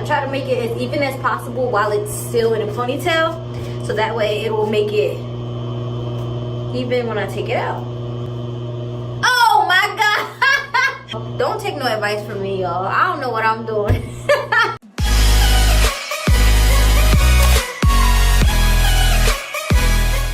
try to make it as even as possible while it's still in a ponytail, so that way it will make it even when I take it out. Oh my god! Don't take no advice from me, y'all. I don't know what I'm doing.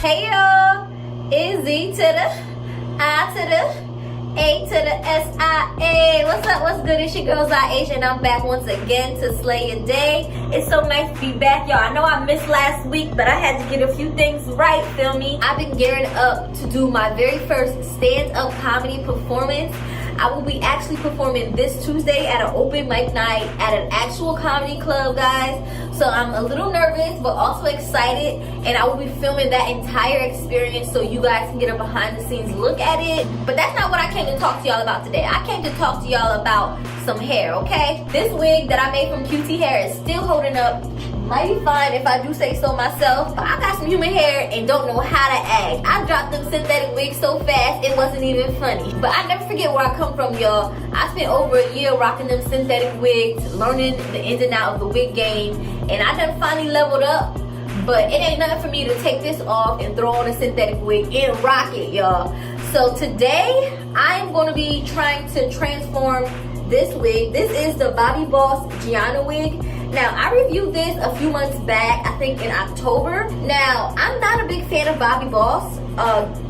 Hey y'all, it's Z to the I to the A to the S-I-A. What's up? What's good? It's your girl Zai, and I'm back once again to slay a day. It's so nice to be back, y'all. I know I missed last week, but I had to get a few things right, feel me? I've been gearing up to do my very first stand-up comedy performance. I will be actually performing this Tuesday at an open mic night at an actual comedy club, guys. So I'm a little nervous, but also excited. And I will be filming that entire experience so you guys can get a behind the scenes look at it. But that's not what I came to talk to y'all about today. I came to talk to y'all about some hair, okay? This wig that I made from QT Hair is still holding up mighty fine, if I do say so myself. But I got some human hair and don't know how to act. I dropped them synthetic wigs so fast it wasn't even funny. But I never forget where I come from, y'all. I spent over a year rocking them synthetic wigs, learning the ins and outs of the wig game, and I done finally leveled up. But it ain't nothing for me to take this off and throw on a synthetic wig and rock it, y'all. So today I'm going to be trying to transform this wig. This is the Bobbi Boss Gianna Wig. Now, I reviewed this a few months back, I think in October. Now, I'm not a big fan of Bobbi Boss,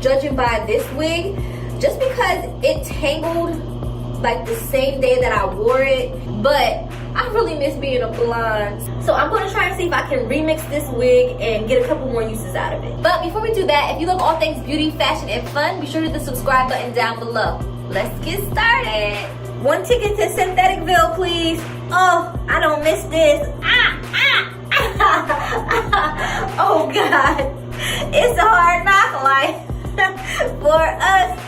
judging by this wig, just because it tangled like the same day that I wore it. But I really miss being a blonde. So I'm gonna try and see if I can remix this wig and get a couple more uses out of it. But before we do that, if you love all things beauty, fashion, and fun, be sure to hit the subscribe button down below. Let's get started. One ticket to Syntheticville, please. Oh, I don't miss this. Oh God, it's a hard knock life for us.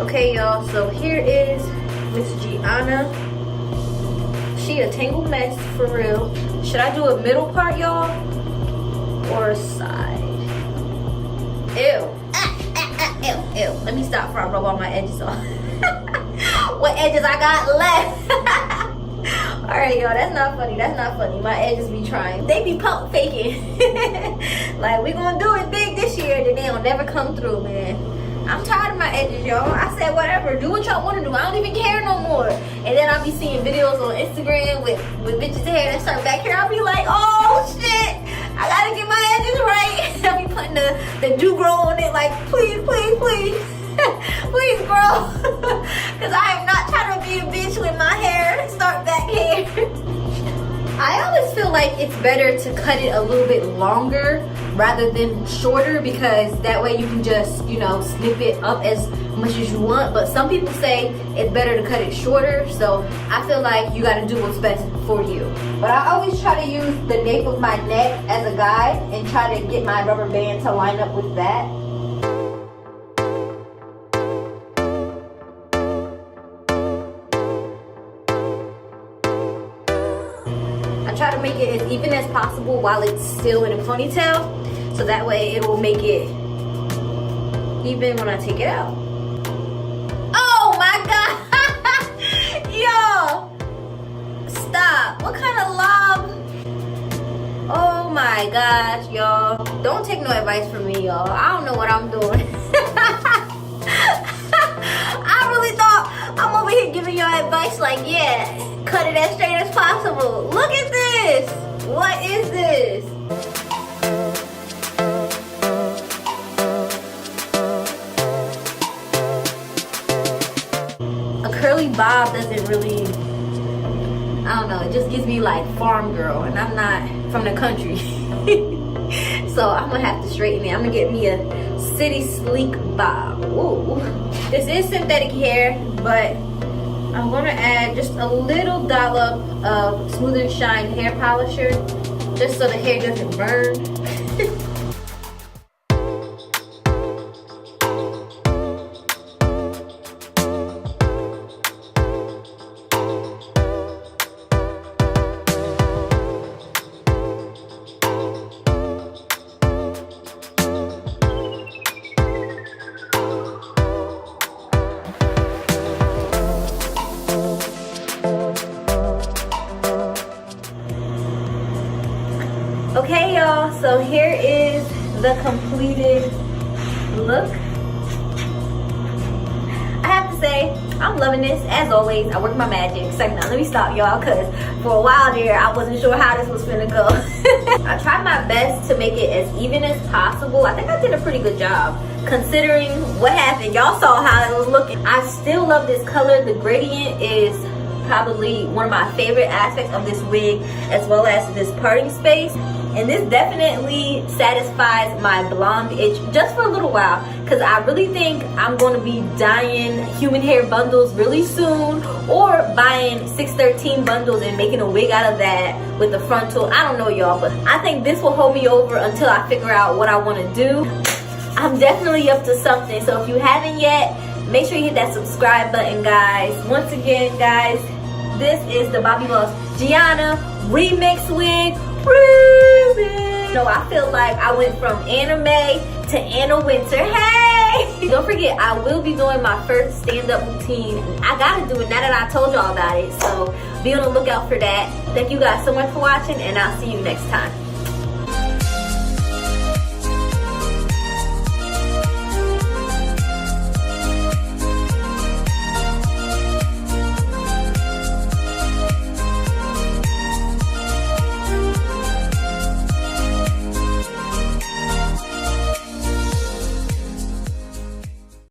Okay, y'all, so here is Miss Gianna. She a tangled mess for real. Should I do a middle part, y'all, or a side? Ew. Ew, ew. Let me stop before I rub all my edges off. What edges I got left? Alright, y'all, that's not funny. That's not funny. My edges be trying. They be pump faking. Like, we gonna do it big this year, then they'll never come through, man. I'm tired of my edges, y'all. I said whatever. Do what y'all want to do. I don't even care no more. And then I'll be seeing videos on Instagram with bitches' hair that start back here. I'll be like, oh shit, I gotta get my edges right. I'll be putting the do grow on it like, please, please, please. Please, bro. Because I am not trying to be a bitch with my hair. Start back hair. I always feel like it's better to cut it a little bit longer rather than shorter, because that way you can just, you know, snip it up as much as you want. But some people say it's better to cut it shorter, so I feel like you got to do what's best for you. But I always try to use the nape of my neck as a guide and try to get my rubber band to line up with that. Try to make it as even as possible while it's still in a ponytail, so that way it will make it even when I take it out. Oh my god! Y'all, stop. What kind of lob? Oh my gosh, y'all. Don't take no advice from me, y'all. I don't know what I'm doing. I really thought I'm over here giving y'all advice like, yeah, cut it as straight as possible. Look at this. What is this? A curly bob doesn't really, I don't know, it just gives me like farm girl, and I'm not from the country. So I'm gonna have to straighten it. I'm gonna get me a city sleek bob. Ooh. This is synthetic hair, but I'm gonna add just a little dollop of Smooth and Shine hair polisher, just so the hair doesn't burn. Okay, y'all, so here is the completed look. I have to say, I'm loving this. As always, I work my magic. So now let me stop, y'all, because for a while there, I wasn't sure how this was gonna go. I tried my best to make it as even as possible. I think I did a pretty good job considering what happened. Y'all saw how it was looking. I still love this color. The gradient is probably one of my favorite aspects of this wig, as well as this parting space. And this definitely satisfies my blonde itch just for a little while, because I really think I'm going to be dyeing human hair bundles really soon, or buying 613 bundles and making a wig out of that with the frontal. I don't know, y'all, but I think this will hold me over until I figure out what I want to do. I'm definitely up to something, so if you haven't yet, make sure you hit that subscribe button, guys. Once again, guys, this is the Bobbi Boss Gianna remix wig. No, I feel like I went from anime to Anna Winter. Hey! Don't forget, I will be doing my first stand-up routine. I gotta do it now that I told y'all about it, so be on the lookout for that. Thank you guys so much for watching, and I'll see you next time.